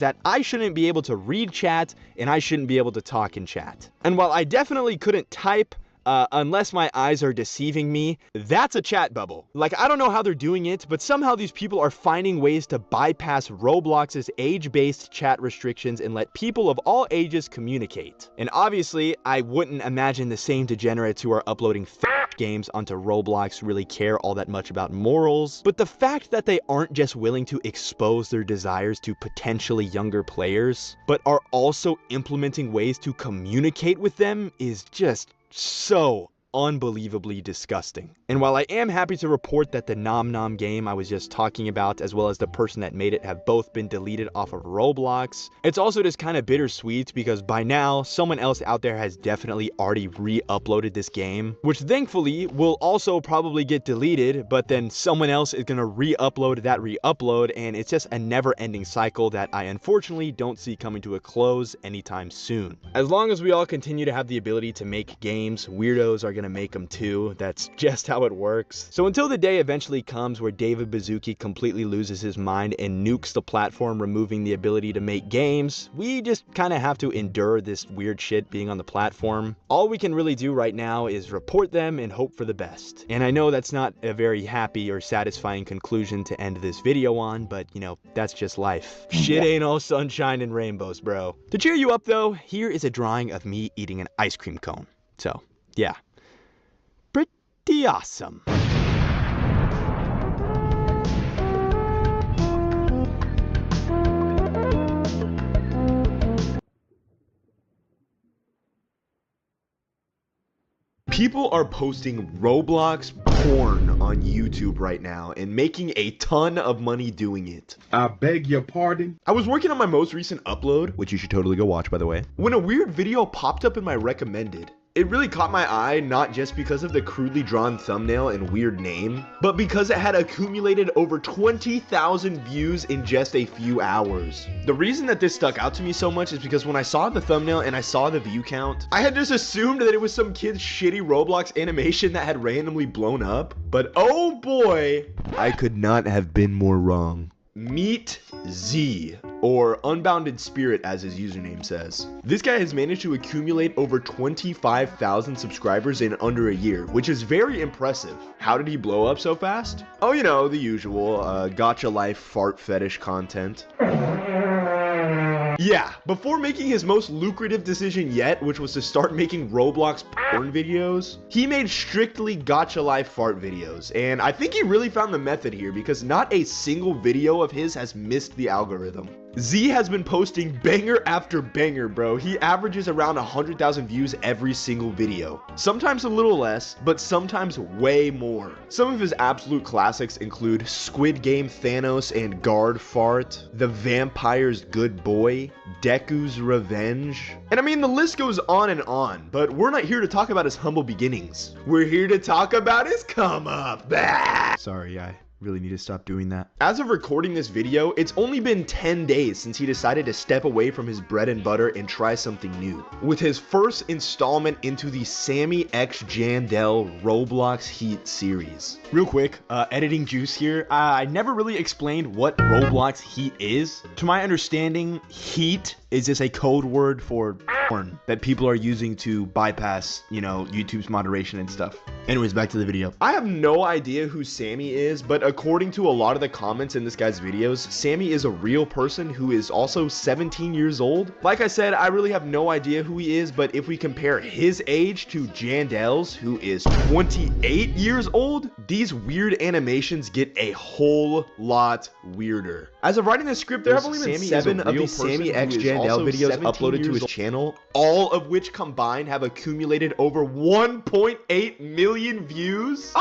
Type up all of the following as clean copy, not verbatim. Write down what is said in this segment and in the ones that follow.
that I shouldn't be able to read chat and I shouldn't be able to talk in chat. And while I definitely couldn't type unless my eyes are deceiving me, that's a chat bubble. Like, I don't know how they're doing it, but somehow these people are finding ways to bypass Roblox's age-based chat restrictions and let people of all ages communicate. And obviously, I wouldn't imagine the same degenerates who are uploading games onto Roblox really care all that much about morals, but the fact that they aren't just willing to expose their desires to potentially younger players, but are also implementing ways to communicate with them is just so unbelievably disgusting. And while I am happy to report that the Nom Nom game I was just talking about, as well as the person that made it, have both been deleted off of Roblox, it's also just kind of bittersweet because by now someone else out there has definitely already re-uploaded this game, which thankfully will also probably get deleted, but then someone else is gonna re-upload that re-upload, and it's just a never-ending cycle that I unfortunately don't see coming to a close anytime soon. As long as we all continue to have the ability to make games, weirdos are gonna make them too. That's just how it works. So until the day eventually comes where David Baszucki completely loses his mind and nukes the platform, removing the ability to make games, we just kind of have to endure this weird shit being on the platform. All we can really do right now is report them and hope for the best. And I know that's not a very happy or satisfying conclusion to end this video on, but you know, that's just life. Shit ain't all sunshine and rainbows, bro. To cheer you up though, here is a drawing of me eating an ice cream cone. So, yeah. Pretty awesome. People are posting Roblox porn on YouTube right now and making a ton of money doing it. I beg your pardon? I was working on my most recent upload, which you should totally go watch by the way, when a weird video popped up in my recommended. It really caught my eye, not just because of the crudely drawn thumbnail and weird name, but because it had accumulated over 20,000 views in just a few hours. The reason that this stuck out to me so much is because when I saw the thumbnail and I saw the view count, I had just assumed that it was some kid's shitty Roblox animation that had randomly blown up. But oh boy, I could not have been more wrong. Meet Z, or Unbounded Spirit as his username says. This guy has managed to accumulate over 25,000 subscribers in under a year, which is very impressive. How did he blow up so fast? Oh, you know, the usual, gotcha life fart fetish content. Yeah, before making his most lucrative decision yet, which was to start making Roblox porn videos, he made strictly gotcha life fart videos. And I think he really found the method here because not a single video of his has missed the algorithm. Z has been posting banger after banger, bro. He averages around 100,000 views every single video. Sometimes a little less, but sometimes way more. Some of his absolute classics include Squid Game Thanos and Guard Fart, The Vampire's Good Boy, Deku's Revenge. And I mean, the list goes on, but we're not here to talk about his humble beginnings. We're here to talk about his come up. Bah! Sorry, I really need to stop doing that. As of recording this video, it's only been 10 days since he decided to step away from his bread and butter and try something new, with his first installment into the Sammy x Jandelle Roblox Heat series. Real quick, editing juice here. I never really explained what Roblox Heat is. To my understanding, Heat is just a code word for porn that people are using to bypass, you know, YouTube's moderation and stuff. Anyways, back to the video. I have no idea who Sammy is, but according to a lot of the comments in this guy's videos, Sammy is a real person who is also 17 years old. Like I said, I really have no idea who he is, but if we compare his age to Jandelle's, who is 28 years old, these weird animations get a whole lot weirder. As of writing this script, there have only been 7 of these Sammy x Jandelle videos uploaded to his channel, all of which combined have accumulated over 1.8 million views.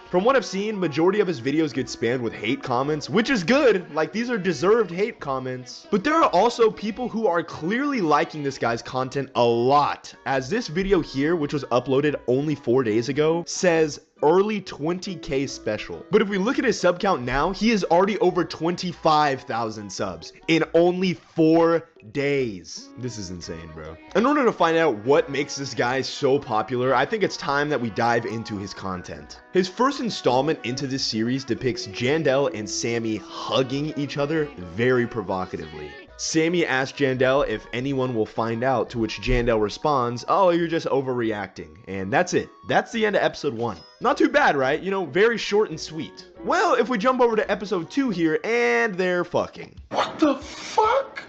From what I've seen, majority of his videos get spammed with hate comments, which is good. Like, these are deserved hate comments. But there are also people who are clearly liking this guy's content a lot, as this video here, which was uploaded only 4 days ago, says early 20K special. But if we look at his sub count now, he is already over 25,000 subs in only 4 days. This is insane, bro. In order to find out what makes this guy so popular, I think it's time that we dive into his content. His first installment into this series depicts Jandelle and Sammy hugging each other very provocatively. Sammy asks Jandelle if anyone will find out, to which Jandelle responds, "Oh, you're just overreacting." And that's it. That's the end of episode 1. Not too bad, right? You know, very short and sweet. Well, if we jump over to episode 2 here, and they're fucking. What the fuck?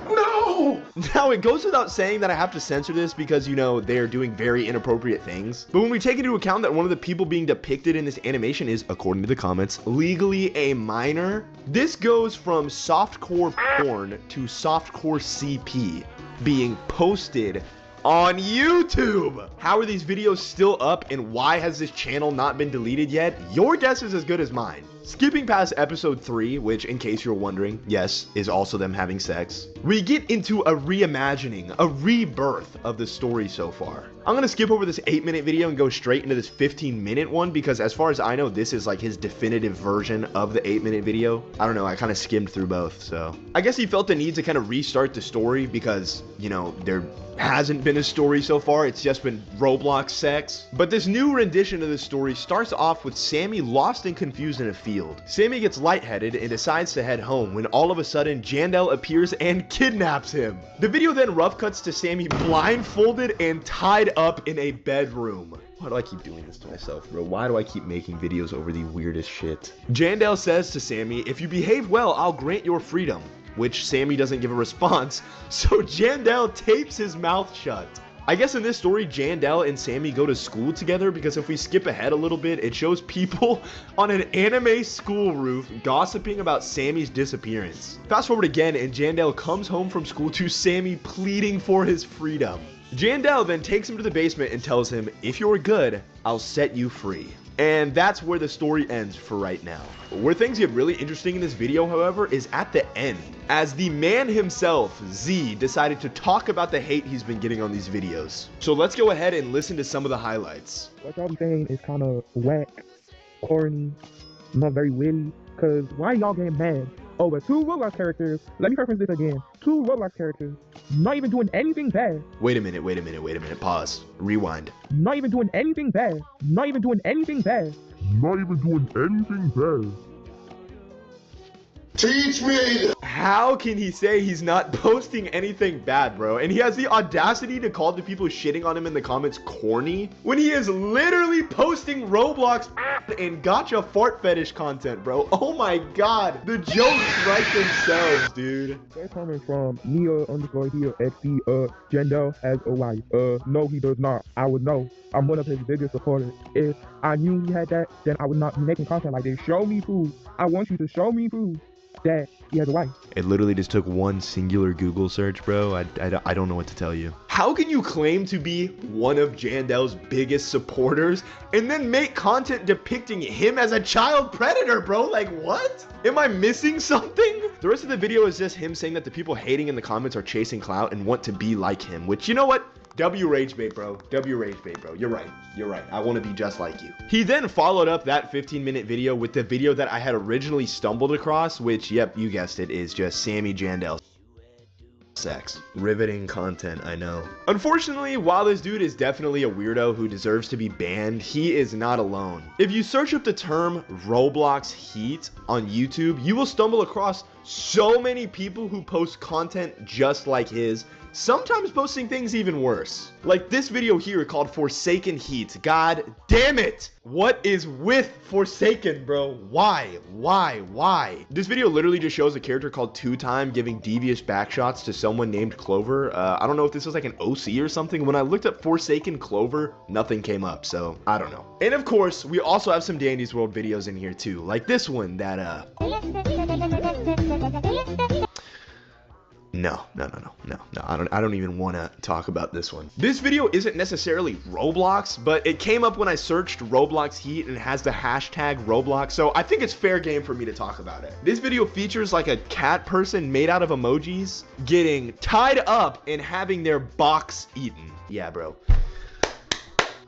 No! Now, it goes without saying that I have to censor this because, you know, they're doing very inappropriate things. But when we take into account that one of the people being depicted in this animation is, according to the comments, legally a minor, this goes from softcore porn to softcore CP being posted on YouTube. How are these videos still up, and why has this channel not been deleted yet? Your guess is as good as mine. Skipping past episode 3, which, in case you're wondering, yes, is also them having sex, we get into a reimagining, a rebirth of the story so far. I'm gonna skip over this 8-minute video and go straight into this 15-minute one because as far as I know, this is like his definitive version of the 8-minute video. I don't know, I kind of skimmed through both, so. I guess he felt the need to kind of restart the story because, you know, there hasn't been a story so far, it's just been Roblox sex. But this new rendition of the story starts off with Sammy lost and confused in a field. Sammy gets lightheaded and decides to head home when all of a sudden Jandelle appears and kidnaps him. The video then rough cuts to Sammy blindfolded and tied up in a bedroom. Why do I keep doing this to myself, bro? Why do I keep making videos over the weirdest shit? Jandelle says to Sammy, "If you behave well, I'll grant your freedom," which Sammy doesn't give a response, so Jandelle tapes his mouth shut. I guess in this story, Jandelle and Sammy go to school together because if we skip ahead a little bit, it shows people on an anime school roof gossiping about Sammy's disappearance. Fast forward again, and Jandelle comes home from school to Sammy pleading for his freedom. Jandelle then takes him to the basement and tells him, "If you're good, I'll set you free." And that's where the story ends for right now. Where things get really interesting in this video, however, is at the end, as the man himself, Z, decided to talk about the hate he's been getting on these videos. So let's go ahead and listen to some of the highlights. What y'all be saying is kind of whack, corny, not very witty, cause why y'all getting mad over 2 Roblox characters? Let me preface this again. 2 Roblox characters not even doing anything bad. Wait a minute, pause, rewind. Not even doing anything bad. Not even doing anything bad. Not even doing anything bad. Teach me! How can he say he's not posting anything bad, bro? And he has the audacity to call the people shitting on him in the comments corny when he is literally posting Roblox and gotcha fart fetish content, bro. Oh my god. The jokes write themselves, dude. They're coming from Nia_here_XD. Jandelle has a wife. No, he does not. I would know. I'm one of his biggest supporters. If I knew he had that, then I would not be making content like this. Show me proof. I want you to show me proof that he has a wife. It literally just took one singular Google search, bro. I don't know what to tell you. How can you claim to be one of Jandelle's biggest supporters and then make content depicting him as a child predator, bro? Like, what? Am I missing something? The rest of the video is just him saying that the people hating in the comments are chasing clout and want to be like him, which, you know what? W rage bait, bro. W rage bait, bro. You're right. You're right. I want to be just like you. He then followed up that 15-minute video with the video that I had originally stumbled across, which, yep, you guessed it, is just Sammy Jandelle sex. Riveting content, I know. Unfortunately, while this dude is definitely a weirdo who deserves to be banned, he is not alone. If you search up the term Roblox heat on YouTube, you will stumble across so many people who post content just like his, sometimes posting things even worse. Like this video here called Forsaken Heat. God damn it! What is with Forsaken, bro? Why? This video literally just shows a character called Two Time giving devious backshots to someone named Clover. I don't know if this was like an OC or something. When I looked up Forsaken Clover, nothing came up, so I don't know. And of course, we also have some Dandy's World videos in here too, like this one that No, I don't even want to talk about this one. This video isn't necessarily Roblox, but it came up when I searched Roblox Heat and it has the hashtag Roblox, so I think it's fair game for me to talk about it. This video features like a cat person made out of emojis getting tied up and having their box eaten. Yeah, bro.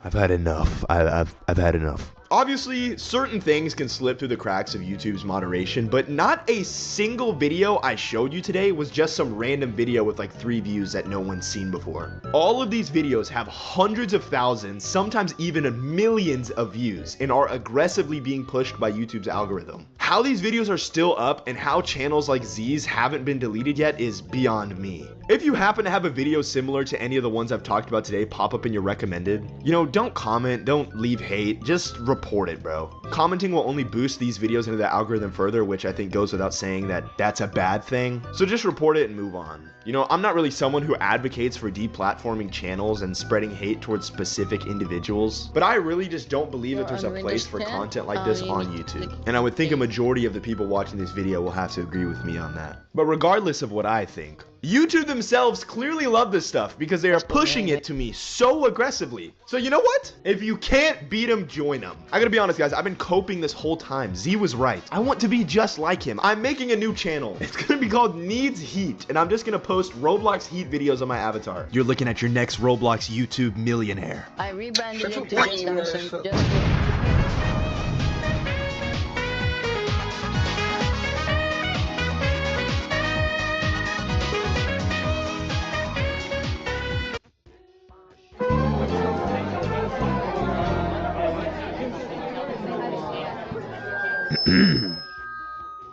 I've had enough. I've had enough. Obviously, certain things can slip through the cracks of YouTube's moderation, but not a single video I showed you today was just some random video with like 3 views that no one's seen before. All of these videos have hundreds of thousands, sometimes even millions of views, and are aggressively being pushed by YouTube's algorithm. How these videos are still up and how channels like Z's haven't been deleted yet is beyond me. If you happen to have a video similar to any of the ones I've talked about today pop up in your recommended, you know, don't comment, don't leave hate, just report it, bro. Commenting will only boost these videos into the algorithm further, which I think goes without saying that that's a bad thing. So just report it and move on. You know, I'm not really someone who advocates for deplatforming channels and spreading hate towards specific individuals, but I really just don't believe that there's a place for content like this on YouTube. And I would think a majority of the people watching this video will have to agree with me on that. But regardless of what I think, YouTube themselves clearly love this stuff because they are pushing it to me so aggressively. So you know what? If you can't beat them, join them. I gotta be honest, guys, I've been coping this whole time. Z was right. I want to be just like him. I'm making a new channel. It's gonna be called Needs Heat, and I'm just gonna post Roblox Heat videos on my avatar. You're looking at your next Roblox YouTube millionaire. I rebranded it to JustMsM.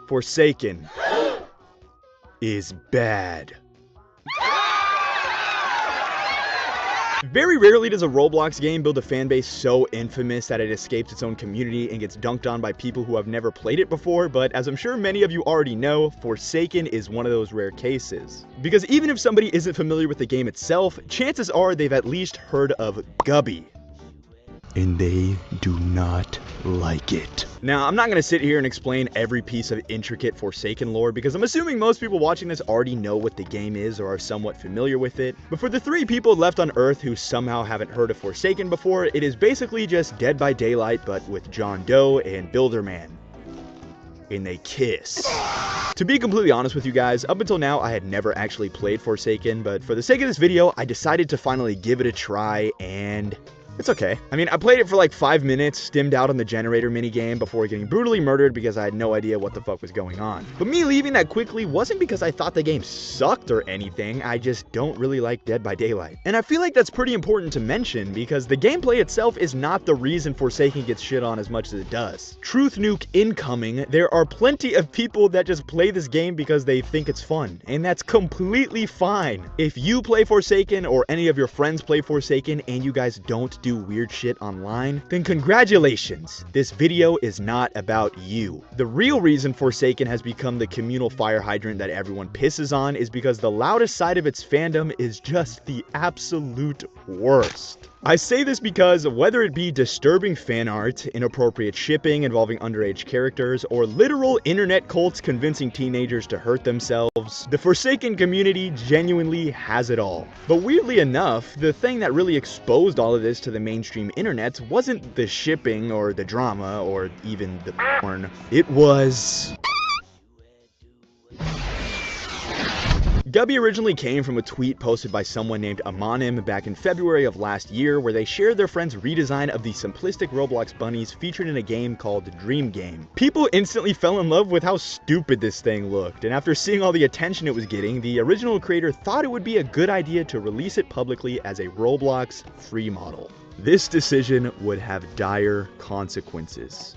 Forsaken is bad. Very rarely does a Roblox game build a fanbase so infamous that it escapes its own community and gets dunked on by people who have never played it before, but as I'm sure many of you already know, Forsaken is one of those rare cases. Because even if somebody isn't familiar with the game itself, chances are they've at least heard of Gubby. And they do not like it. Now, I'm not going to sit here and explain every piece of intricate Forsaken lore because I'm assuming most people watching this already know what the game is or are somewhat familiar with it. But for the 3 people left on Earth who somehow haven't heard of Forsaken before, it is basically just Dead by Daylight but with John Doe and Builderman. And they kiss. To be completely honest with you guys, up until now I had never actually played Forsaken, but for the sake of this video, I decided to finally give it a try, and it's okay. I mean, I played it for like 5 minutes, stimmed out on the generator minigame before getting brutally murdered because I had no idea what the fuck was going on. But me leaving that quickly wasn't because I thought the game sucked or anything, I just don't really like Dead by Daylight. And I feel like that's pretty important to mention because the gameplay itself is not the reason Forsaken gets shit on as much as it does. Truth nuke incoming, there are plenty of people that just play this game because they think it's fun, and that's completely fine. If you play Forsaken or any of your friends play Forsaken and you guys don't do weird shit online, then congratulations, this video is not about you. The real reason Forsaken has become the communal fire hydrant that everyone pisses on is because the loudest side of its fandom is just the absolute worst. I say this because whether it be disturbing fan art, inappropriate shipping involving underage characters, or literal internet cults convincing teenagers to hurt themselves, the Forsaken community genuinely has it all. But weirdly enough, the thing that really exposed all of this to the mainstream internet wasn't the shipping or the drama or even the porn. It was Gubby originally came from a tweet posted by someone named Anonym back in February of last year where they shared their friend's redesign of the simplistic Roblox bunnies featured in a game called Dream Game. People instantly fell in love with how stupid this thing looked, and after seeing all the attention it was getting, the original creator thought it would be a good idea to release it publicly as a Roblox free model. This decision would have dire consequences.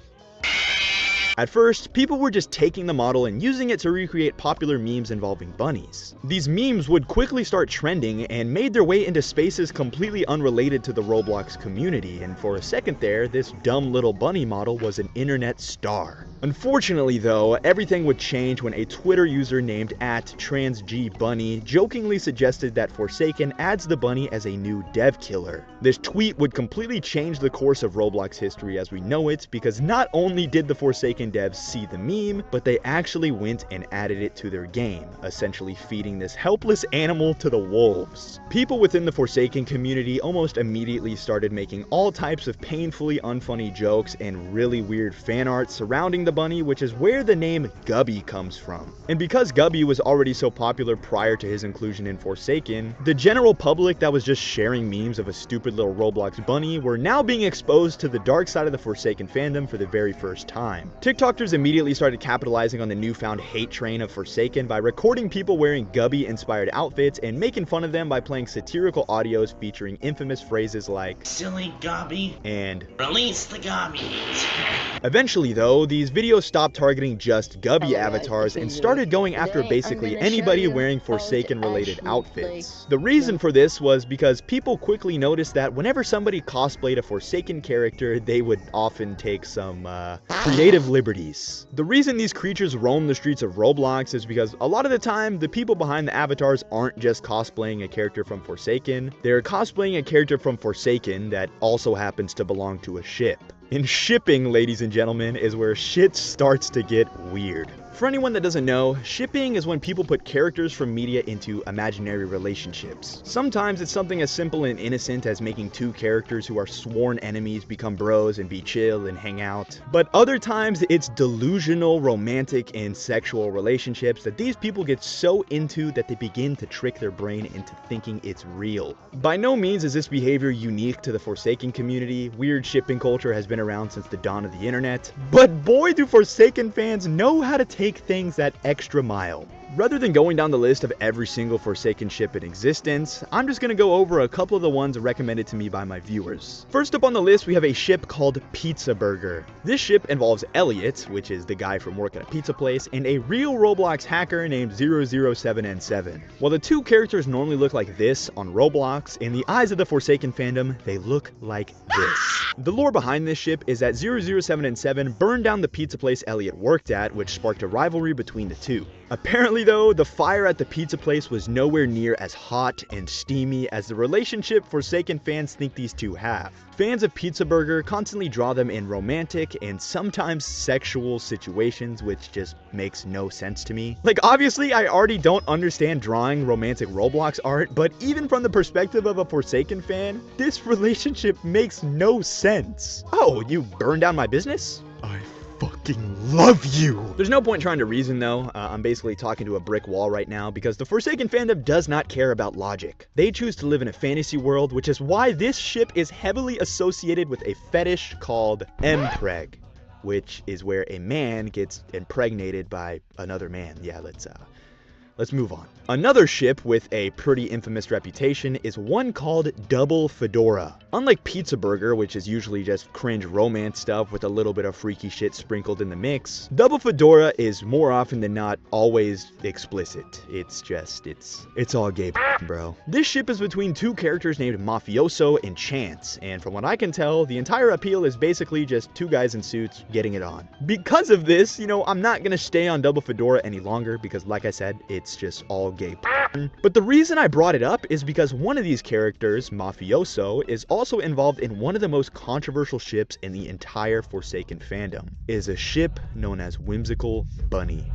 At first, people were just taking the model and using it to recreate popular memes involving bunnies. These memes would quickly start trending and made their way into spaces completely unrelated to the Roblox community, and for a second there, this dumb little bunny model was an internet star. Unfortunately though, everything would change when a Twitter user named @transgbunny jokingly suggested that Forsaken adds the bunny as a new dev killer. This tweet would completely change the course of Roblox history as we know it, because not only did the Forsaken Forsaken devs see the meme, but they actually went and added it to their game, essentially feeding this helpless animal to the wolves. People within the Forsaken community almost immediately started making all types of painfully unfunny jokes and really weird fan art surrounding the bunny, which is where the name Gubby comes from. And because Gubby was already so popular prior to his inclusion in Forsaken, the general public that was just sharing memes of a stupid little Roblox bunny were now being exposed to the dark side of the Forsaken fandom for the very first time. TikTokers immediately started capitalizing on the newfound hate train of Forsaken by recording people wearing Gubby-inspired outfits and making fun of them by playing satirical audios featuring infamous phrases like "Silly Gubby" and "Release the Gubbies." Eventually though, these videos stopped targeting just Gubby avatars and started going after basically anybody wearing Forsaken related outfits. The reason for this was because people quickly noticed that whenever somebody cosplayed a Forsaken character, they would often take some creative liberties. The reason these creatures roam the streets of Roblox is because a lot of the time, the people behind the avatars aren't just cosplaying a character from Forsaken, they're cosplaying a character from Forsaken that also happens to belong to a ship. And shipping, ladies and gentlemen, is where shit starts to get weird. For anyone that doesn't know, shipping is when people put characters from media into imaginary relationships. Sometimes it's something as simple and innocent as making two characters who are sworn enemies become bros and be chill and hang out. But other times it's delusional, romantic, and sexual relationships that these people get so into that they begin to trick their brain into thinking it's real. By no means is this behavior unique to the Forsaken community. Weird shipping culture has been around since the dawn of the internet. But boy, do Forsaken fans know how to take things that extra mile. Rather than going down the list of every single Forsaken ship in existence, I'm just going to go over a couple of the ones recommended to me by my viewers. First up on the list, we have a ship called Pizza Burger. This ship involves Elliot, which is the guy from work at a pizza place, and a real Roblox hacker named ZewicMSM. While the two characters normally look like this on Roblox, in the eyes of the Forsaken fandom, they look like this. The lore behind this ship is that ZewicMSM burned down the pizza place Elliot worked at, which sparked a rivalry between the two. Apparently though, the fire at the pizza place was nowhere near as hot and steamy as the relationship Forsaken fans think these two have. Fans of Pizza Burger constantly draw them in romantic and sometimes sexual situations, which just makes no sense to me. Like, obviously I already don't understand drawing romantic Roblox art, but even from the perspective of a Forsaken fan, this relationship makes no sense. Oh, you burned down my business? I fucking love you. There's no point trying to reason though. I'm basically talking to a brick wall right now because the Forsaken fandom does not care about logic. They choose to live in a fantasy world, which is why this ship is heavily associated with a fetish called mpreg, which is where a man gets impregnated by another man. Yeah, let's move on. Another ship with a pretty infamous reputation is one called Double Fedora. Unlike Pizza Burger, which is usually just cringe romance stuff with a little bit of freaky shit sprinkled in the mix, Double Fedora is more often than not always explicit. It's all gay, bro. This ship is between two characters named Mafioso and Chance, and from what I can tell, the entire appeal is basically just two guys in suits getting it on. Because of this, I'm not gonna stay on Double Fedora any longer because, like I said, it's just all gay. But the reason I brought it up is because one of these characters, Mafioso, is also involved in one of the most controversial ships in the entire Forsaken fandom. It is a ship known as Whimsical Bunny.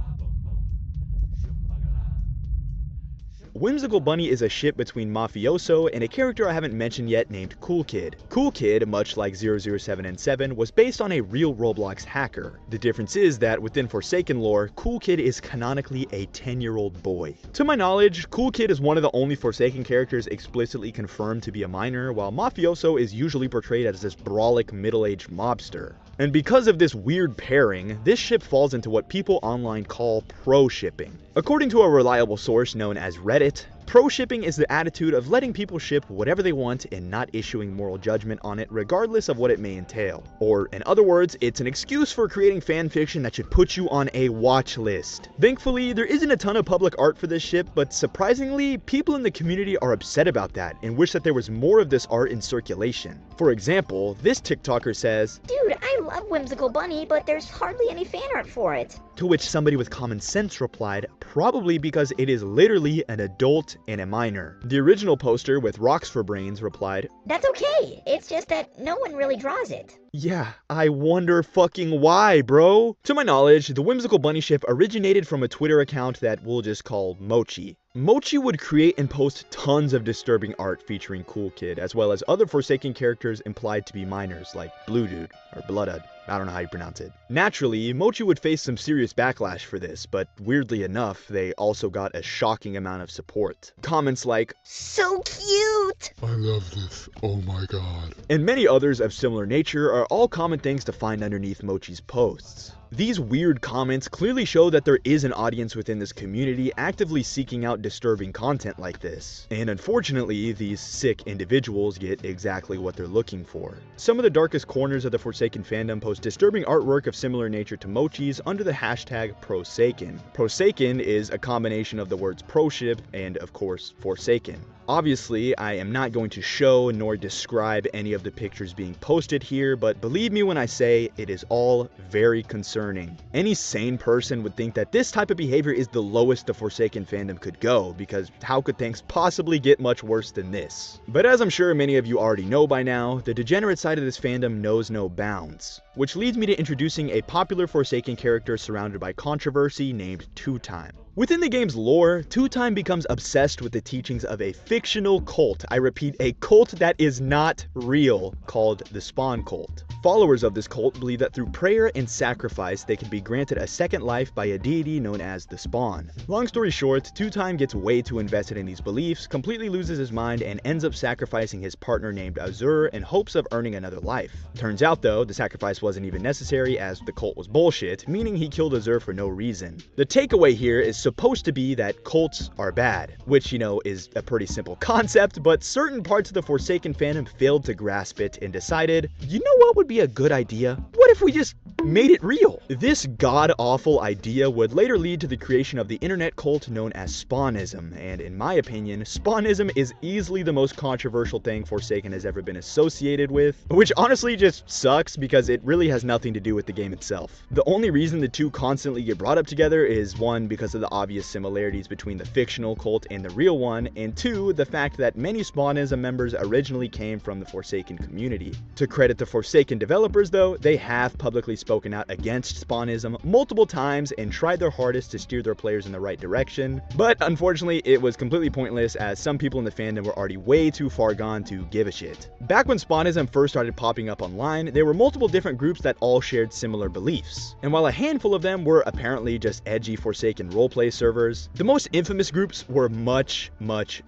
Whimsical Bunny is a ship between Mafioso and a character I haven't mentioned yet named Cool Kid. Cool Kid, much like ZewicMSM, was based on a real Roblox hacker. The difference is that within Forsaken lore, Cool Kid is canonically a 10-year-old boy. To my knowledge, Cool Kid is one of the only Forsaken characters explicitly confirmed to be a minor, while Mafioso is usually portrayed as this brawlic middle-aged mobster. And because of this weird pairing, this ship falls into what people online call pro-shipping. According to a reliable source known as Reddit, pro-shipping is the attitude of letting people ship whatever they want and not issuing moral judgment on it regardless of what it may entail. Or, in other words, it's an excuse for creating fan fiction that should put you on a watch list. Thankfully, there isn't a ton of public art for this ship, but surprisingly, people in the community are upset about that and wish that there was more of this art in circulation. For example, this TikToker says, "Dude, I love Whimsical Bunny, but there's hardly any fan art for it." To which somebody with common sense replied, probably because it is literally an adult and a minor. The original poster with Rocks for Brains replied, "That's okay, it's just that no one really draws it." Yeah, I wonder fucking why, bro. To my knowledge, the Whimsical Bunny ship originated from a Twitter account that we'll just call Mochi. Mochi would create and post tons of disturbing art featuring Cool Kid, as well as other Forsaken characters implied to be minors, like Blue Dude, or Bloodud. I don't know how you pronounce it. Naturally, Mochi would face some serious backlash for this, but weirdly enough, they also got a shocking amount of support. Comments like, So cute! I love this. Oh my god. and many others of similar nature are all common things to find underneath Mochi's posts. These weird comments clearly show that there is an audience within this community actively seeking out disturbing content like this. And unfortunately, these sick individuals get exactly what they're looking for. Some of the darkest corners of the Forsaken fandom post disturbing artwork of similar nature to Mochi's under the hashtag Prosaken. Prosaken is a combination of the words pro-ship and, of course, Forsaken. Obviously, I am not going to show nor describe any of the pictures being posted here, but believe me when I say it is all very concerning. Any sane person would think that this type of behavior is the lowest the Forsaken fandom could go, because how could things possibly get much worse than this? But as I'm sure many of you already know by now, the degenerate side of this fandom knows no bounds. Which leads me to introducing a popular Forsaken character surrounded by controversy named Two Time. Within the game's lore, Two Time becomes obsessed with the teachings of a fictional cult. I repeat, a cult that is not real, called the Spawn Cult. Followers of this cult believe that through prayer and sacrifice, they can be granted a second life by a deity known as the Spawn. Long story short, Two Time gets way too invested in these beliefs, completely loses his mind, and ends up sacrificing his partner named Azur in hopes of earning another life. Turns out though, the sacrifice wasn't even necessary as the cult was bullshit, meaning he killed Azur for no reason. The takeaway here is supposed to be that cults are bad, which, you know, is a pretty simple concept, but certain parts of the Forsaken fandom failed to grasp it and decided, you know what would be a good idea? What if we just made it real? This god-awful idea would later lead to the creation of the internet cult known as Spawnism, and in my opinion, Spawnism is easily the most controversial thing Forsaken has ever been associated with, which honestly just sucks because it really has nothing to do with the game itself. The only reason the two constantly get brought up together is one, because of the obvious similarities between the fictional cult and the real one, and two, the fact that many Spawnism members originally came from the Forsaken community. To credit the Forsaken developers though, they have publicly spoken out against Spawnism multiple times and tried their hardest to steer their players in the right direction, but unfortunately it was completely pointless as some people in the fandom were already way too far gone to give a shit. Back when Spawnism first started popping up online, there were multiple different groups that all shared similar beliefs, and while a handful of them were apparently just edgy Forsaken roleplay servers, the most infamous groups were much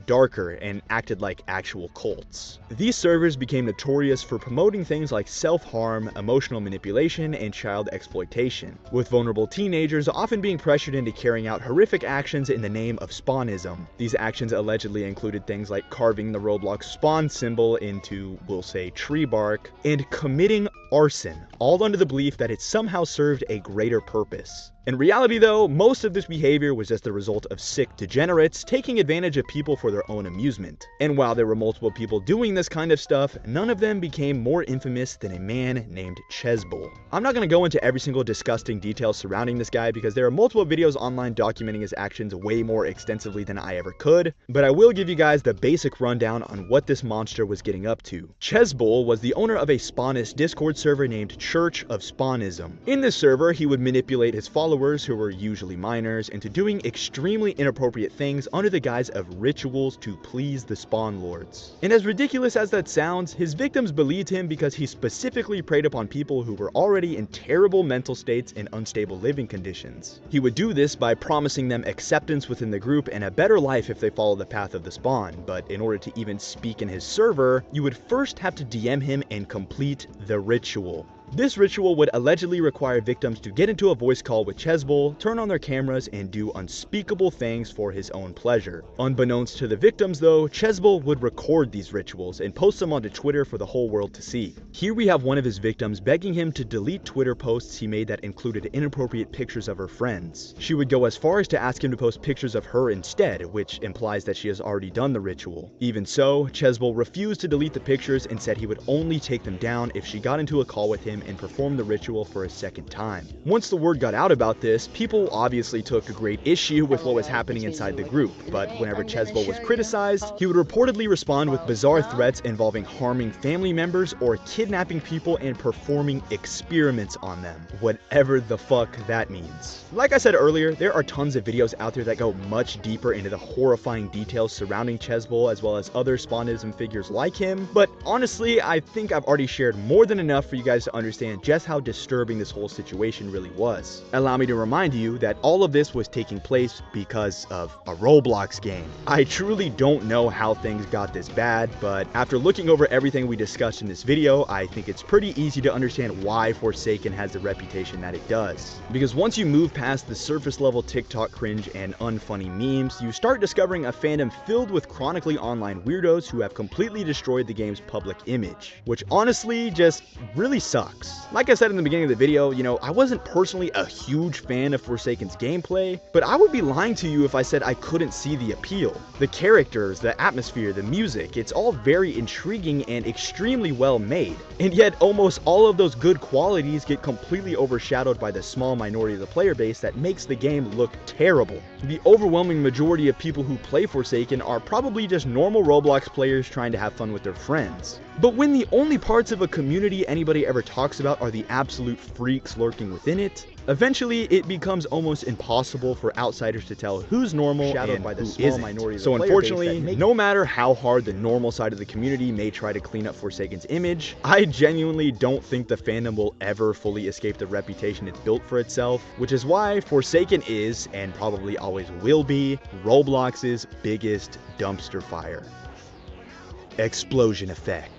darker and acted like actual cults. These servers became notorious for promoting things like self-harm, emotional manipulation, and child exploitation, with vulnerable teenagers often being pressured into carrying out horrific actions in the name of Spawnism. These actions allegedly included things like carving the Roblox Spawn symbol into, we'll say, tree bark, and committing arson, all under the belief that it somehow served a greater purpose. In reality though, most of this behavior was just the result of sick degenerates taking advantage of people for their own amusement. And while there were multiple people doing this kind of stuff, none of them became more infamous than a man named Chezbul. I'm not going to go into every single disgusting detail surrounding this guy because there are multiple videos online documenting his actions way more extensively than I ever could, but I will give you guys the basic rundown on what this monster was getting up to. Chezbul was the owner of a Spawnist Discord server named Church of Spawnism. In this server, he would manipulate his followers, who were usually minors, into doing extremely inappropriate things under the guise of rituals to please the Spawn Lords. And as ridiculous as that sounds, his victims believed him because he specifically preyed upon people who were already in terrible mental states and unstable living conditions. He would do this by promising them acceptance within the group and a better life if they followed the path of the Spawn, but in order to even speak in his server, you would first have to DM him and complete the ritual. This ritual would allegedly require victims to get into a voice call with Chezbul, turn on their cameras, and do unspeakable things for his own pleasure. Unbeknownst to the victims though, Chezbul would record these rituals and post them onto Twitter for the whole world to see. Here we have one of his victims begging him to delete Twitter posts he made that included inappropriate pictures of her friends. She would go as far as to ask him to post pictures of her instead, which implies that she has already done the ritual. Even so, Chezbul refused to delete the pictures and said he would only take them down if she got into a call with him and perform the ritual for a second time. Once the word got out about this, people obviously took a great issue with what was happening inside the group, but whenever Chesbo was criticized, he would reportedly respond with bizarre threats involving harming family members or kidnapping people and performing experiments on them, whatever the fuck that means. Like I said earlier, there are tons of videos out there that go much deeper into the horrifying details surrounding Chesbo as well as other Spawnism figures like him, but honestly, I think I've already shared more than enough for you guys to understand just how disturbing this whole situation really was. Allow me to remind you that all of this was taking place because of a Roblox game. I truly don't know how things got this bad, but after looking over everything we discussed in this video, I think it's pretty easy to understand why Forsaken has the reputation that it does. Because once you move past the surface level TikTok cringe and unfunny memes, you start discovering a fandom filled with chronically online weirdos who have completely destroyed the game's public image, which honestly just really sucks. Like I said in the beginning of the video, you know, I wasn't personally a huge fan of Forsaken's gameplay, but I would be lying to you if I said I couldn't see the appeal. The characters, the atmosphere, the music, it's all very intriguing and extremely well made. And yet almost all of those good qualities get completely overshadowed by the small minority of the player base that makes the game look terrible. The overwhelming majority of people who play Forsaken are probably just normal Roblox players trying to have fun with their friends. But when the only parts of a community anybody ever talks about are the absolute freaks lurking within it, eventually it becomes almost impossible for outsiders to tell who's normal and by the small minority of the player base. So unfortunately, no matter how hard the normal side of the community may try to clean up Forsaken's image, I genuinely don't think the fandom will ever fully escape the reputation it's built for itself, which is why Forsaken is, and probably always will be, Roblox's biggest dumpster fire. Explosion effect.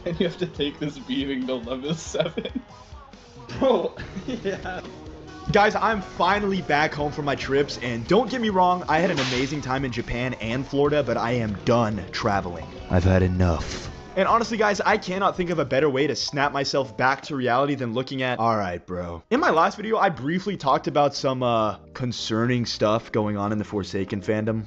And you have to take this beating to level 7. Bro, yeah. Guys, I'm finally back home from my trips, and don't get me wrong, I had an amazing time in Japan and Florida, but I am done traveling. I've had enough. And honestly, guys, I cannot think of a better way to snap myself back to reality than looking at... Alright, bro. In my last video, I briefly talked about some, concerning stuff going on in the Forsaken fandom.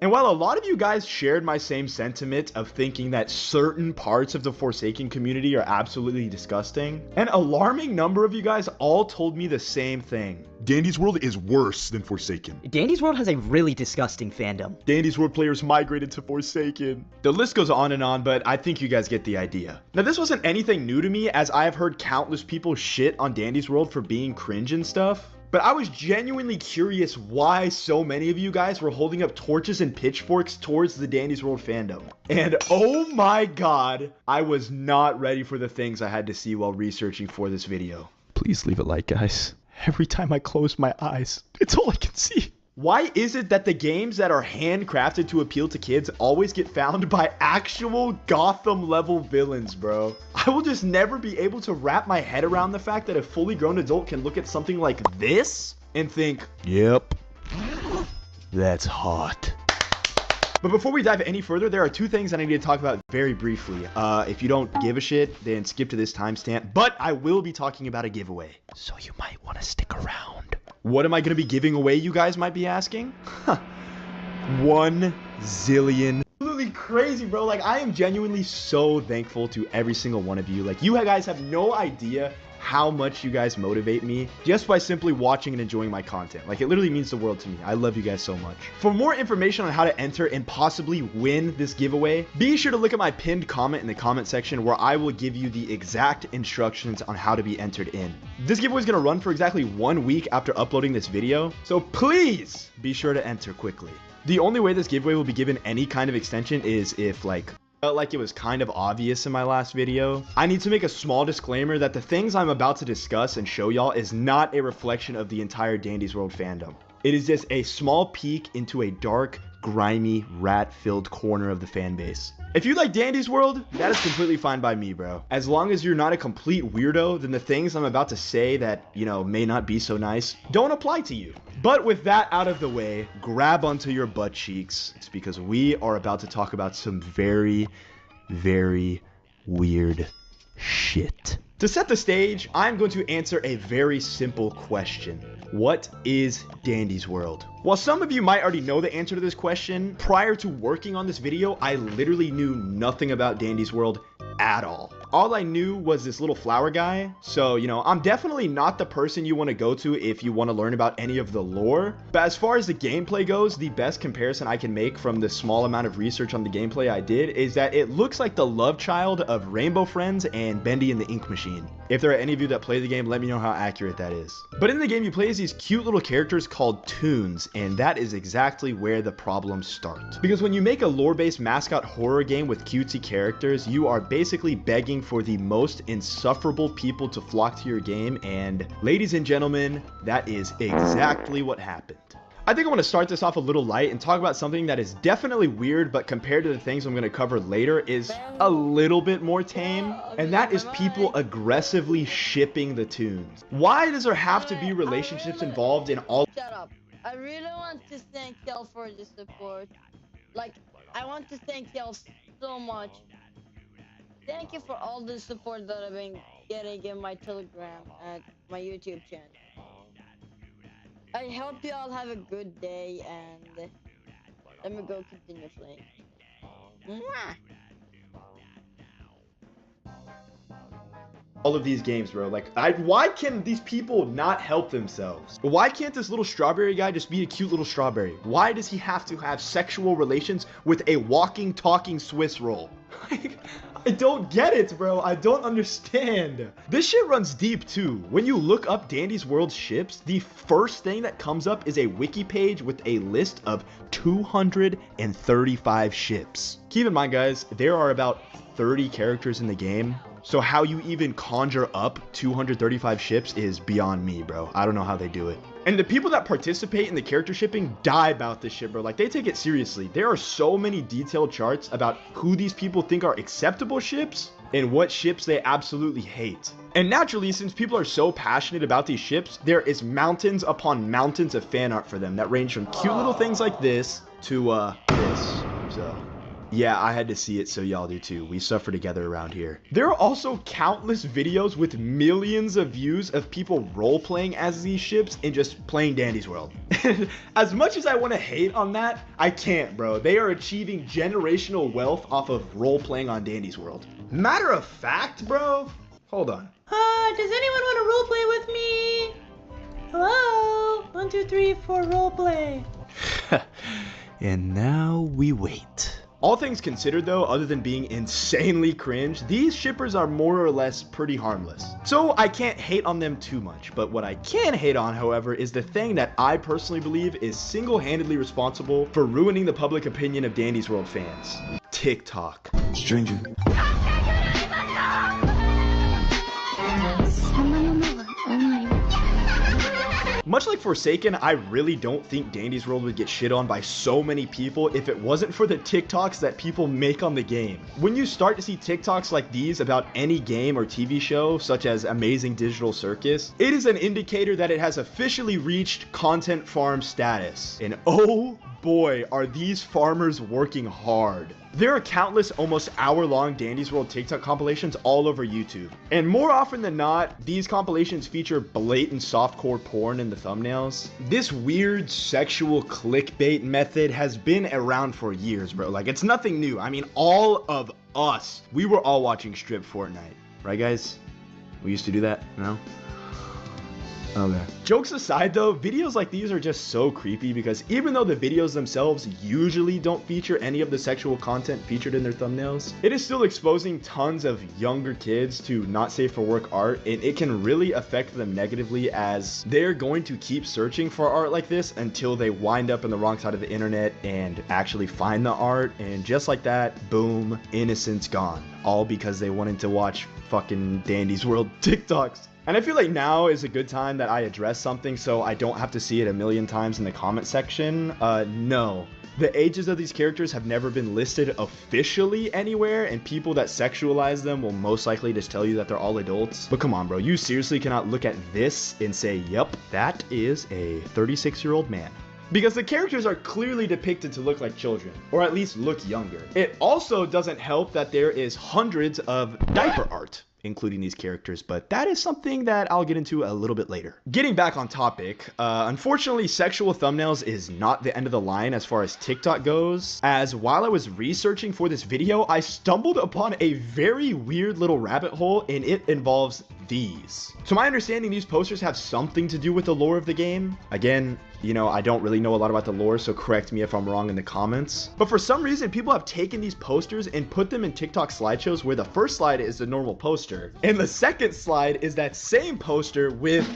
And while a lot of you guys shared my same sentiment of thinking that certain parts of the Forsaken community are absolutely disgusting, an alarming number of you guys all told me the same thing. Dandy's World is worse than Forsaken. Dandy's World has a really disgusting fandom. Dandy's World players migrated to Forsaken. The list goes on, but I think you guys get the idea. Now, this wasn't anything new to me, as I have heard countless people shit on Dandy's World for being cringe and stuff. But I was genuinely curious why so many of you guys were holding up torches and pitchforks towards the Dandy's World fandom. And oh my god, I was not ready for the things I had to see while researching for this video. Please leave a like, guys. Every time I close my eyes, it's all I can see. Why is it that the games that are handcrafted to appeal to kids always get found by actual Gotham level villains, bro? I will just never be able to wrap my head around the fact that a fully grown adult can look at something like this and think, yep, that's hot. But before we dive any further, there are two things I need to talk about very briefly. If you don't give a shit, then skip to this timestamp, but I will be talking about a giveaway, so you might want to stick around. What am I going to be giving away, you guys might be asking? 1 zillion. Absolutely crazy, bro. Like, I am genuinely so thankful to every single one of you. Like, you guys have no idea how much you guys motivate me just by simply watching and enjoying my content. Like, it literally means the world to me. I love you guys so much. For more information on how to enter and possibly win this giveaway, be sure to look at my pinned comment in the comment section where I will give you the exact instructions on how to be entered in. This giveaway is going to run for exactly 1 week after uploading this video, so please be sure to enter quickly. The only way this giveaway will be given any kind of extension is if, felt like it was kind of obvious in my last video. I need to make a small disclaimer that the things I'm about to discuss and show y'all is not a reflection of the entire Dandy's World fandom. It is just a small peek into a dark, grimy, rat-filled corner of the fan base. If you like Dandy's World, that is completely fine by me, bro. As long as you're not a complete weirdo, then the things I'm about to say that, you know, may not be so nice, don't apply to you. But with that out of the way, grab onto your butt cheeks. It's because we are about to talk about some very, very weird shit. To set the stage, I'm going to answer a very simple question. What is Dandy's World? While some of you might already know the answer to this question, prior to working on this video, I literally knew nothing about Dandy's World at all. All I knew was this little flower guy, so, you know, I'm definitely not the person you want to go to if you want to learn about any of the lore. But as far as the gameplay goes, the best comparison I can make from the small amount of research on the gameplay I did is that it looks like the love child of Rainbow Friends and Bendy and the Ink Machine. If there are any of you that play the game, let me know how accurate that is. But in the game, you play as these cute little characters called toons, and that is exactly where the problems start. Because when you make a lore-based mascot horror game with cutesy characters, you are basically begging for the most insufferable people to flock to your game, and ladies and gentlemen, that is exactly what happened. I think I want to start this off a little light and talk about something that is definitely weird, but compared to the things I'm going to cover later is a little bit more tame, and that is people aggressively shipping the toons. Why does there have to be relationships involved in all? Shut up. I really want to thank y'all for the support. Like, I want to thank y'all so much. Thank you for all the support that I've been getting in my Telegram and my YouTube channel. I hope you all have a good day, and let me go continue playing. Mwah! All of these games, bro. Like, why can these people not help themselves? Why can't this little strawberry guy just be a cute little strawberry? Why does he have to have sexual relations with a walking, talking Swiss roll? Like, I don't get it, bro. I don't understand. This shit runs deep too. When you look up Dandy's World ships, the first thing that comes up is a wiki page with a list of 235 ships. Keep in mind, guys, there are about 30 characters in the game. So how you even conjure up 235 ships is beyond me, bro. I don't know how they do it. And the people that participate in the character shipping die about this shit, bro. Like, they take it seriously. There are so many detailed charts about who these people think are acceptable ships and what ships they absolutely hate. And naturally, since people are so passionate about these ships, there is mountains upon mountains of fan art for them that range from cute little things like this to this. So yeah, I had to see it, so y'all do too. We suffer together around here. There are also countless videos with millions of views of people role-playing as these ships and just playing Dandy's World. As much as I want to hate on that, I can't, bro. They are achieving generational wealth off of role-playing on Dandy's World. Matter of fact, bro, hold on. Does anyone want to roleplay with me? Hello? 1, 2, 3, 4, roleplay. And now we wait. All things considered though, other than being insanely cringe, these shippers are more or less pretty harmless. So I can't hate on them too much, but what I can hate on, however, is the thing that I personally believe is single-handedly responsible for ruining the public opinion of Dandy's World fans. TikTok. Stranger. Much like Forsaken, I really don't think Dandy's World would get shit on by so many people if it wasn't for the TikToks that people make on the game. When you start to see TikToks like these about any game or TV show, such as Amazing Digital Circus, it is an indicator that it has officially reached content farm status. And oh boy, are these farmers working hard. There are countless almost hour-long Dandy's World TikTok compilations all over YouTube. And more often than not, these compilations feature blatant softcore porn in the thumbnails. This weird sexual clickbait method has been around for years, bro. Like, it's nothing new. I mean, all of us, we were all watching Strip Fortnite. Right, guys? We used to do that, no? Okay. Jokes aside though, videos like these are just so creepy because even though the videos themselves usually don't feature any of the sexual content featured in their thumbnails, it is still exposing tons of younger kids to not safe for work art, and it can really affect them negatively as they're going to keep searching for art like this until they wind up on the wrong side of the internet and actually find the art, and just like that, boom, innocence gone. All because they wanted to watch fucking Dandy's World TikToks. And I feel like now is a good time that I address something so I don't have to see it a million times in the comment section. No. The ages of these characters have never been listed officially anywhere, and people that sexualize them will most likely just tell you that they're all adults. But come on, bro, you seriously cannot look at this and say, yep, that is a 36-year-old man. Because the characters are clearly depicted to look like children, or at least look younger. It also doesn't help that there is hundreds of diaper art including these characters, but that is something that I'll get into a little bit later. Getting back on topic, unfortunately, sexual thumbnails is not the end of the line as far as TikTok goes, as while I was researching for this video, I stumbled upon a very weird little rabbit hole, and it involves these. To my understanding, these posters have something to do with the lore of the game. Again, you know, I don't really know a lot about the lore, so correct me if I'm wrong in the comments. But for some reason, people have taken these posters and put them in TikTok slideshows where the first slide is the normal poster, and the second slide is that same poster with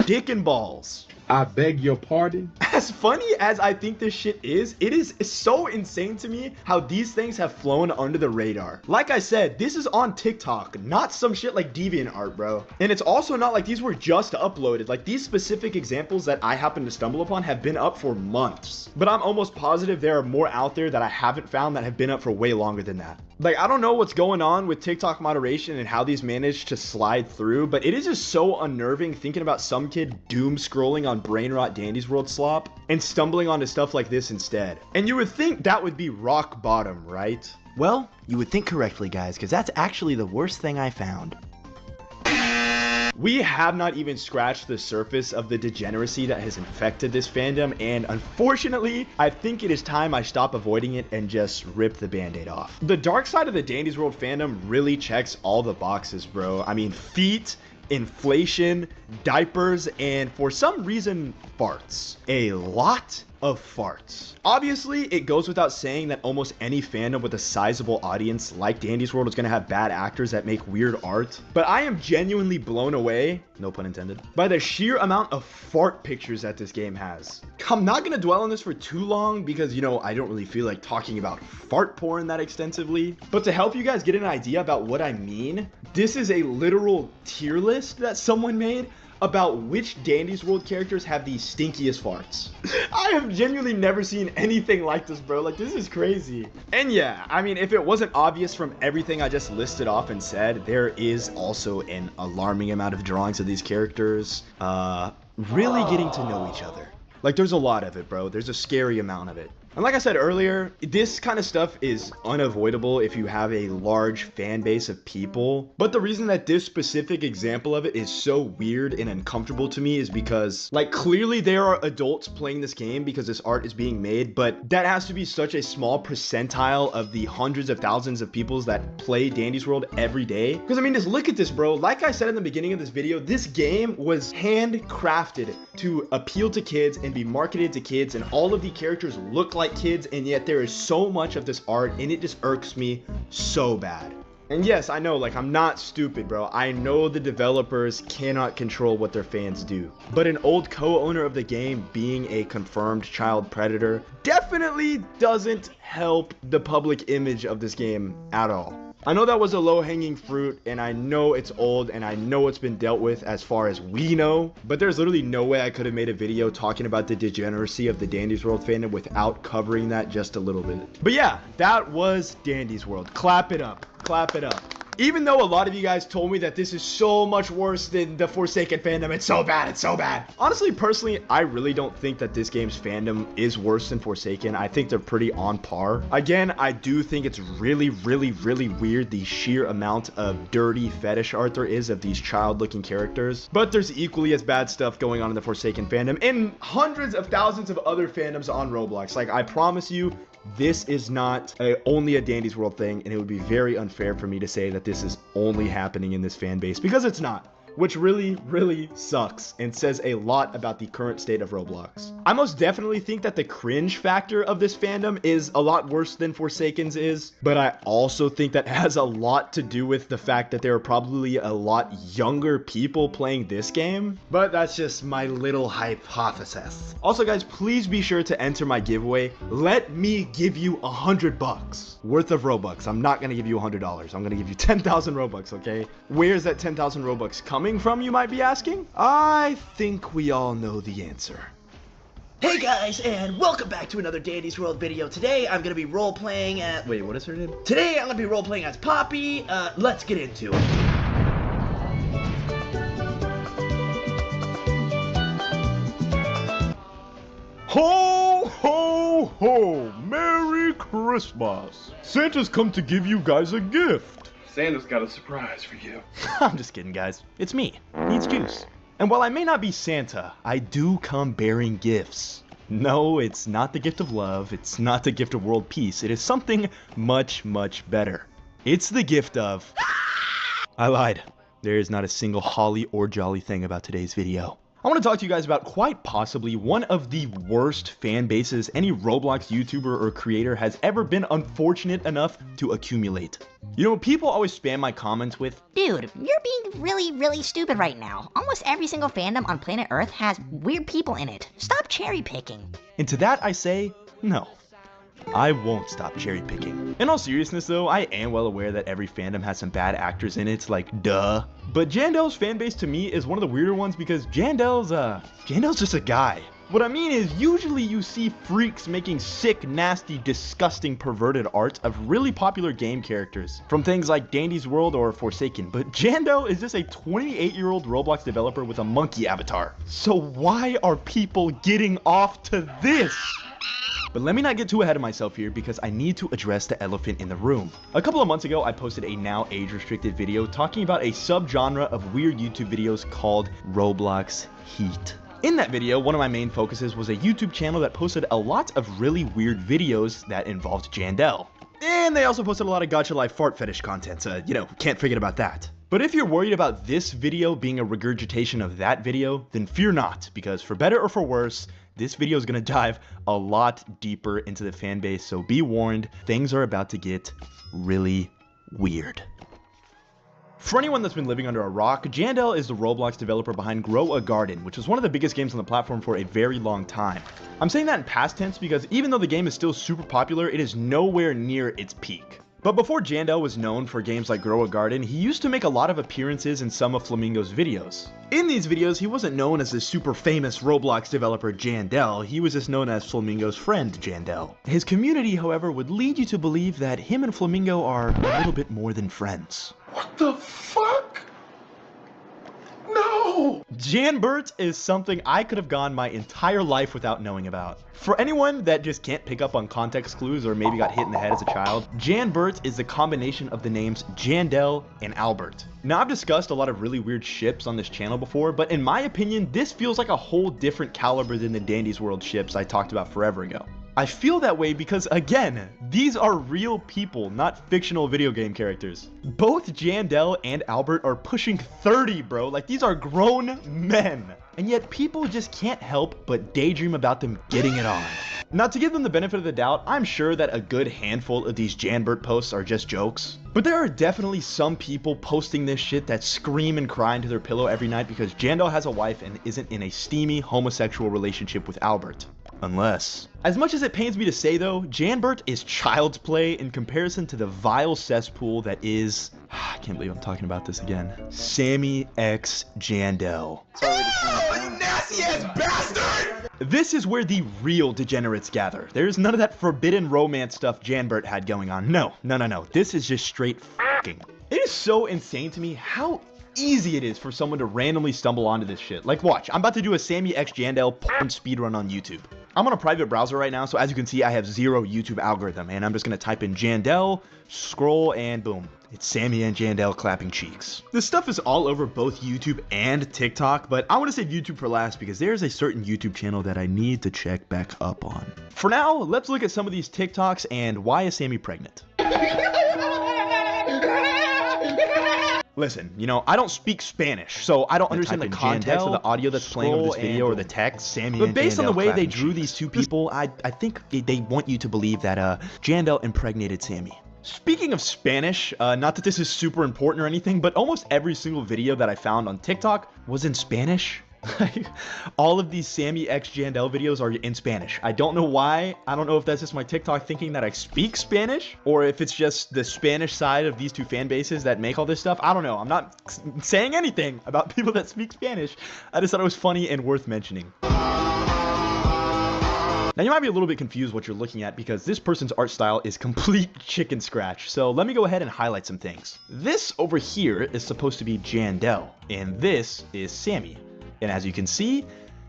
dick and balls. I beg your pardon? As funny as I think this shit is, it is so insane to me how these things have flown under the radar. Like I said, this is on TikTok, not some shit like DeviantArt, bro. And it's also not like these were just uploaded. Like, these specific examples that I happen to stumble upon have been up for months. But I'm almost positive there are more out there that I haven't found that have been up for way longer than that. Like, I don't know what's going on with TikTok moderation and how these managed to slide through, but it is just so unnerving thinking about some kid doom scrolling on brain rot Dandy's World slop and stumbling onto stuff like this instead. And you would think that would be rock bottom, right? Well, you would think correctly, guys, because that's actually the worst thing I found. We have not even scratched the surface of the degeneracy that has infected this fandom, and unfortunately, I think it is time I stop avoiding it and just rip the band-aid off. The dark side of the Dandy's World fandom really checks all the boxes, bro. I mean, feet, inflation, diapers, and for some reason, farts. A lot of farts. Obviously, it goes without saying that almost any fandom with a sizable audience like Dandy's World is going to have bad actors that make weird art, but I am genuinely blown away, no pun intended, by the sheer amount of fart pictures that this game has. I'm not going to dwell on this for too long because, you know, I don't really feel like talking about fart porn that extensively, but to help you guys get an idea about what I mean, this is a literal tier list that someone made about which Dandy's World characters have the stinkiest farts. I have genuinely never seen anything like this, bro. Like, this is crazy. And yeah, I mean, if it wasn't obvious from everything I just listed off and said, there is also an alarming amount of drawings of these characters really getting to know each other. Like, there's a lot of it, bro. There's a scary amount of it. And like I said earlier, this kind of stuff is unavoidable if you have a large fan base of people. But the reason that this specific example of it is so weird and uncomfortable to me is because, like, clearly there are adults playing this game because this art is being made, but that has to be such a small percentile of the hundreds of thousands of people that play Dandy's World every day. Because I mean, just look at this, bro. Like I said in the beginning of this video, this game was handcrafted to appeal to kids and be marketed to kids, and all of the characters look like kids, and yet there is so much of this art, and it just irks me so bad. And yes, I know, like, I'm not stupid, bro. I know the developers cannot control what their fans do, but an old co-owner of the game being a confirmed child predator definitely doesn't help the public image of this game at all. I know that was a low-hanging fruit, and I know it's old, and I know it's been dealt with as far as we know, but there's literally no way I could have made a video talking about the degeneracy of the Dandy's World fandom without covering that just a little bit. But yeah, that was Dandy's World. Clap it up. Clap it up. Even though a lot of you guys told me that this is so much worse than the Forsaken fandom, it's so bad, it's so bad. Honestly, personally, I really don't think that this game's fandom is worse than Forsaken. I think they're pretty on par. Again, I do think it's really, really, really weird the sheer amount of dirty fetish art there is of these child-looking characters. But there's equally as bad stuff going on in the Forsaken fandom and hundreds of thousands of other fandoms on Roblox. Like, I promise you, this is not only a Dandy's World thing, and it would be very unfair for me to say that this is only happening in this fan base, because it's not. Which really, really sucks and says a lot about the current state of Roblox. I most definitely think that the cringe factor of this fandom is a lot worse than Forsaken's is, but I also think that has a lot to do with the fact that there are probably a lot younger people playing this game, but that's just my little hypothesis. Also, guys, please be sure to enter my giveaway. Let me give you $100 worth of Robux. I'm not gonna give you $100. I'm gonna give you 10,000 Robux, okay? Where's that 10,000 Robux coming from, you might be asking? I think we all know the answer. Hey guys, and welcome back to another Dandy's World video. Today I'm gonna be role-playing at... Wait, what is her name? Today I'm gonna be role-playing as Poppy. Let's get into it. Ho, ho, ho! Merry Christmas! Santa's come to give you guys a gift. Santa's got a surprise for you. I'm just kidding, guys. It's me. Needs juice. And while I may not be Santa, I do come bearing gifts. No, it's not the gift of love. It's not the gift of world peace. It is something much, much better. It's the gift of... I lied. There is not a single holly or jolly thing about today's video. I want to talk to you guys about quite possibly one of the worst fan bases any Roblox YouTuber or creator has ever been unfortunate enough to accumulate. You know, people always spam my comments with, Dude, you're being really stupid right now. Almost every single fandom on planet Earth has weird people in it. Stop cherry picking. and to that I say, no. I won't stop cherry picking. In all seriousness though, I am well aware that every fandom has some bad actors in it, like duh. But Jandelle's fanbase to me is one of the weirder ones because Jandelle's just a guy. What I mean is, usually you see freaks making sick, nasty, disgusting, perverted art of really popular game characters, from things like Dandy's World or Forsaken, but Jandelle is just a 28-year-old Roblox developer with a monkey avatar. So why are people getting off to this? But let me not get too ahead of myself here because I need to address the elephant in the room. A couple of months ago, I posted a now age-restricted video talking about a subgenre of weird YouTube videos called Roblox Heat. In that video, one of my main focuses was a YouTube channel that posted a lot of really weird videos that involved Jandelle. And they also posted a lot of gacha life fart fetish content, so, can't forget about that. But if you're worried about this video being a regurgitation of that video, then fear not, because for better or for worse, this video is going to dive a lot deeper into the fan base, so be warned, things are about to get really weird. For anyone that's been living under a rock, Jandelle is the Roblox developer behind Grow a Garden, which was one of the biggest games on the platform for a very long time. I'm saying that in past tense because even though the game is still super popular, it is nowhere near its peak. But before Jandelle was known for games like Grow a Garden, he used to make a lot of appearances in some of Flamingo's videos. In these videos, he wasn't known as the super famous Roblox developer Jandelle, he was just known as Flamingo's friend Jandelle. His community, however, would lead you to believe that him and Flamingo are a little bit more than friends. What the fuck? No! Janbert is something I could have gone my entire life without knowing about. For anyone that just can't pick up on context clues or maybe got hit in the head as a child, Janbert is the combination of the names Jandelle and Albert. Now, I've discussed a lot of really weird ships on this channel before, but in my opinion, this feels like a whole different caliber than the Dandy's World ships I talked about forever ago. I feel that way because, again, these are real people, not fictional video game characters. Both Jandelle and Albert are pushing 30, bro. Like, these are grown men. And yet people just can't help but daydream about them getting it on. Now, to give them the benefit of the doubt, I'm sure that a good handful of these Janbert posts are just jokes. But there are definitely some people posting this shit that scream and cry into their pillow every night because Jandelle has a wife and isn't in a steamy homosexual relationship with Albert. Unless. As much as it pains me to say though, Janbert is child's play in comparison to the vile cesspool that is, I can't believe I'm talking about this again, Sammy X Jandelle. Oh, you nasty ass bastard! This is where the real degenerates gather. There's none of that forbidden romance stuff Janbert had going on. No. This is just straight f***ing. It is so insane to me how easy it is for someone to randomly stumble onto this shit. Like, watch, I'm about to do a Sammy X Jandelle porn speedrun on YouTube. I'm on a private browser right now, so as you can see, I have zero YouTube algorithm, and I'm just gonna type in Jandelle, scroll, and boom. It's Sammy and Jandelle clapping cheeks. This stuff is all over both YouTube and TikTok, but I want to save YouTube for last because there's a certain YouTube channel that I need to check back up on. For now, let's look at some of these TikToks and why is Sammy pregnant? Listen, I don't speak Spanish, so I don't understand the context of the audio that's playing over this video or the text. But based on the way they drew these two people, I think they want you to believe that Jandelle impregnated Sammy. Speaking of Spanish, not that this is super important or anything, but almost every single video that I found on TikTok was in Spanish. All of these Sammy X Jandelle videos are in Spanish. I don't know why. I don't know if that's just my TikTok thinking that I speak Spanish, or if it's just the Spanish side of these two fan bases that make all this stuff. I don't know. I'm not saying anything about people that speak Spanish. I just thought it was funny and worth mentioning. Now, you might be a little bit confused what you're looking at because this person's art style is complete chicken scratch. So let me go ahead and highlight some things. This over here is supposed to be Jandelle, and this is Sammy. And as you can see,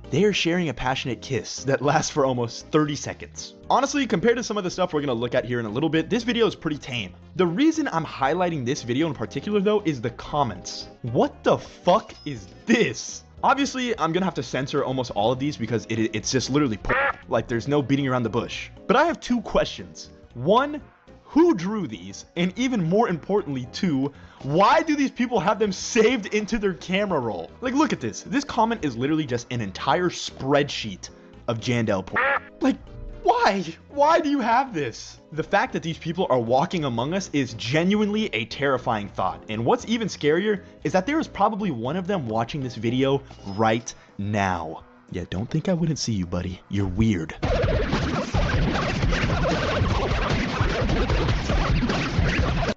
they are sharing a passionate kiss that lasts for almost 30 seconds. Honestly, compared to some of the stuff we're gonna look at here in a little bit, this video is pretty tame. The reason I'm highlighting this video in particular though is the comments. What the fuck is this? Obviously, I'm gonna have to censor almost all of these because it's just literally like there's no beating around the bush. But I have two questions. One, who drew these? And even more importantly, two, why do these people have them saved into their camera roll? Like, look at this. This comment is literally just an entire spreadsheet of Jandelle porn. Like, why? Why do you have this? The fact that these people are walking among us is genuinely a terrifying thought. And what's even scarier is that there is probably one of them watching this video right now. Yeah, don't think I wouldn't see you, buddy. You're weird.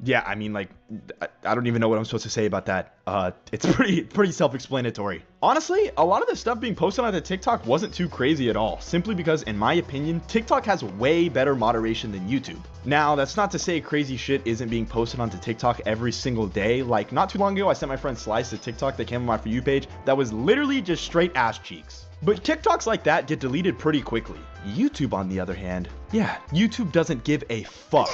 Yeah, I mean, like, I don't even know what I'm supposed to say about that. It's pretty self-explanatory. Honestly, a lot of the stuff being posted on the TikTok wasn't too crazy at all, simply because, in my opinion, TikTok has way better moderation than YouTube. Now, that's not to say crazy shit isn't being posted onto TikTok every single day. Like, not too long ago, I sent my friend Slice a TikTok that came on my For You page that was literally just straight ass cheeks. But TikToks like that get deleted pretty quickly. YouTube, on the other hand, yeah, YouTube doesn't give a fuck.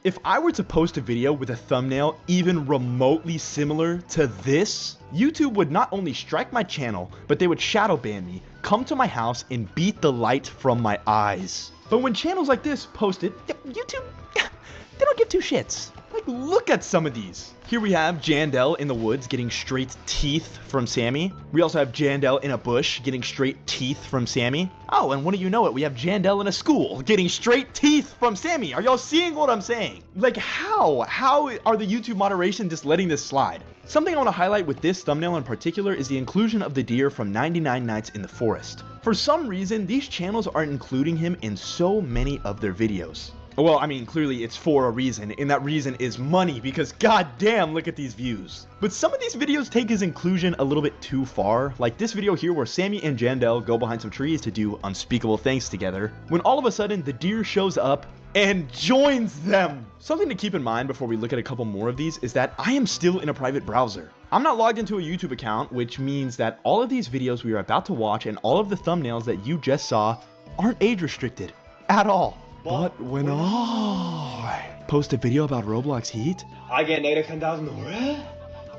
If I were to post a video with a thumbnail even remotely similar to this, YouTube would not only strike my channel, but they would shadow ban me, come to my house, and beat the light from my eyes. But when channels like this post it, YouTube, they don't give two shits. Like, look at some of these. Here we have Jandelle in the woods getting straight teeth from Sammy. We also have Jandelle in a bush getting straight teeth from Sammy. Oh, and wouldn't you know it, we have Jandelle in a school getting straight teeth from Sammy. Are y'all seeing what I'm saying? Like, how are the YouTube moderation just letting this slide? Something I want to highlight with this thumbnail in particular is the inclusion of the deer from 99 Nights in the Forest. For some reason, these channels aren't including him in so many of their videos. Well, I mean, clearly it's for a reason, and that reason is money, because goddamn, look at these views. But some of these videos take his inclusion a little bit too far, like this video here where Sammy and Jandelle go behind some trees to do unspeakable things together, when all of a sudden the deer shows up and joins them. Something to keep in mind before we look at a couple more of these is that I am still in a private browser. I'm not logged into a YouTube account, which means that all of these videos we are about to watch and all of the thumbnails that you just saw aren't age restricted at all. But when I post a video about Roblox Heat, I get negative 10,000.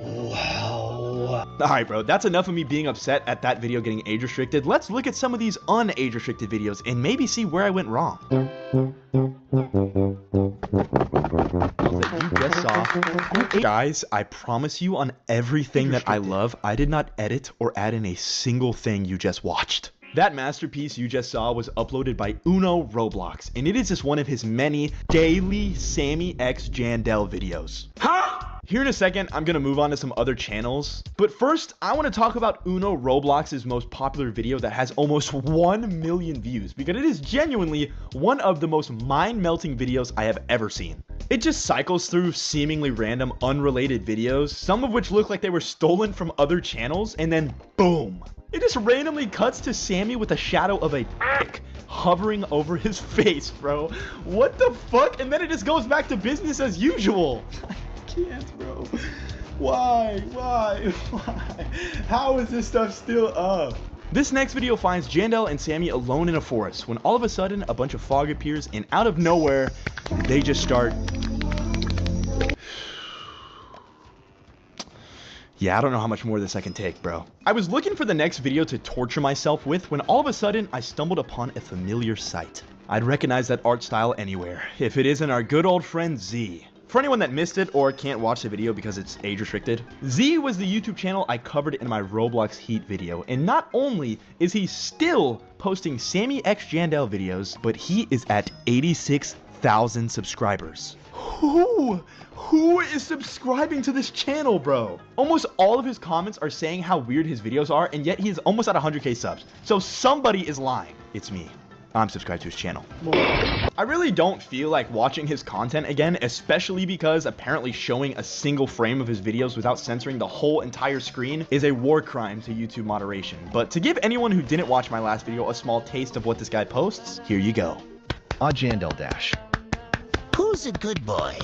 Wow. Alright bro, that's enough of me being upset at that video getting age restricted. Let's look at some of these un-age restricted videos and maybe see where I went wrong. That you just saw. Guys, I promise you on everything that I love, I did not edit or add in a single thing you just watched. That masterpiece you just saw was uploaded by Uno Roblox, and it is just one of his many daily Sammy x Jandelle videos. Huh? Here in a second, I'm gonna move on to some other channels, but first, I wanna talk about Uno Roblox's most popular video that has almost 1 million views, because it is genuinely one of the most mind-melting videos I have ever seen. It just cycles through seemingly random, unrelated videos, some of which look like they were stolen from other channels, and then boom. It just randomly cuts to Sammy with a shadow of a dick hovering over his face, bro. What the fuck? And then it just goes back to business as usual. I can't, bro. Why? How is this stuff still up? This next video finds Jandelle and Sammy alone in a forest when all of a sudden a bunch of fog appears and out of nowhere, they just start... Yeah, I don't know how much more of this I can take, bro. I was looking for the next video to torture myself with when all of a sudden I stumbled upon a familiar sight. I'd recognize that art style anywhere, if it isn't our good old friend Z. For anyone that missed it or can't watch the video because it's age restricted, Z was the YouTube channel I covered in my Roblox Heat video, and not only is he still posting Sammy x Jandelle videos, but he is at 86,000 subscribers. Who is subscribing to this channel, bro? Almost all of his comments are saying how weird his videos are, and yet he is almost at 100k subs. So somebody is lying. It's me. I'm subscribed to his channel. I really don't feel like watching his content again, especially because apparently showing a single frame of his videos without censoring the whole entire screen is a war crime to YouTube moderation. But to give anyone who didn't watch my last video a small taste of what this guy posts, here you go. Jandelle Dash. Who's a good boy?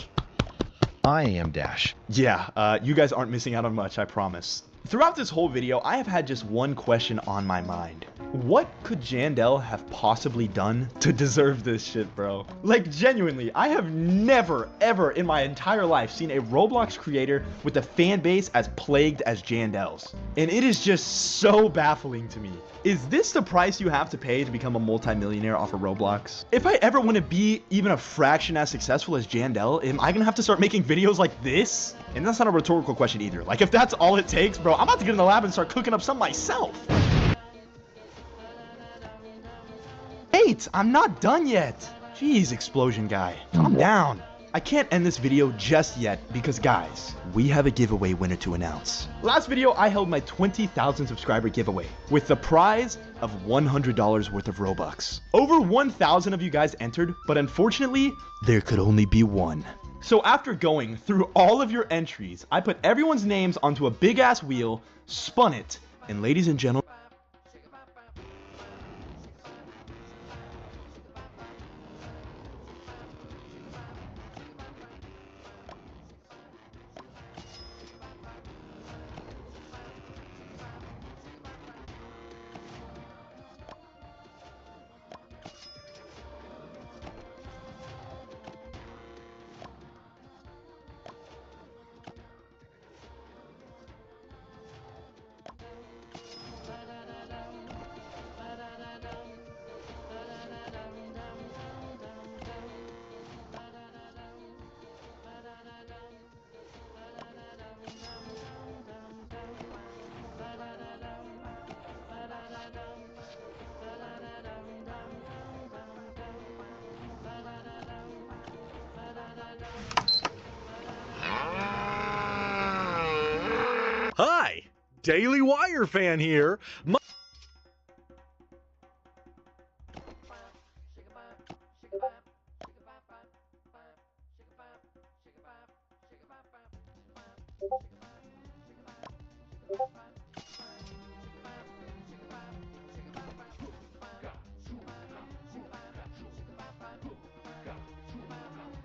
I am Dash. Yeah, you guys aren't missing out on much, I promise. Throughout this whole video, I have had just one question on my mind. What could Jandelle have possibly done to deserve this shit, bro? Like, genuinely, I have never, ever in my entire life seen a Roblox creator with a fan base as plagued as Jandelle's. And it is just so baffling to me. Is this the price you have to pay to become a multimillionaire off of Roblox? If I ever want to be even a fraction as successful as Jandelle, am I gonna have to start making videos like this? And that's not a rhetorical question either. Like, if that's all it takes, bro, I'm about to get in the lab and start cooking up some myself. Wait, I'm not done yet. Jeez, explosion guy, calm down. I can't end this video just yet because, guys, we have a giveaway winner to announce. Last video, I held my 20,000 subscriber giveaway with the prize of $100 worth of Robux. Over 1,000 of you guys entered, but unfortunately, there could only be one. So after going through all of your entries, I put everyone's names onto a big ass wheel, spun it, and ladies and gentlemen, Hi, Daily Wire fan here.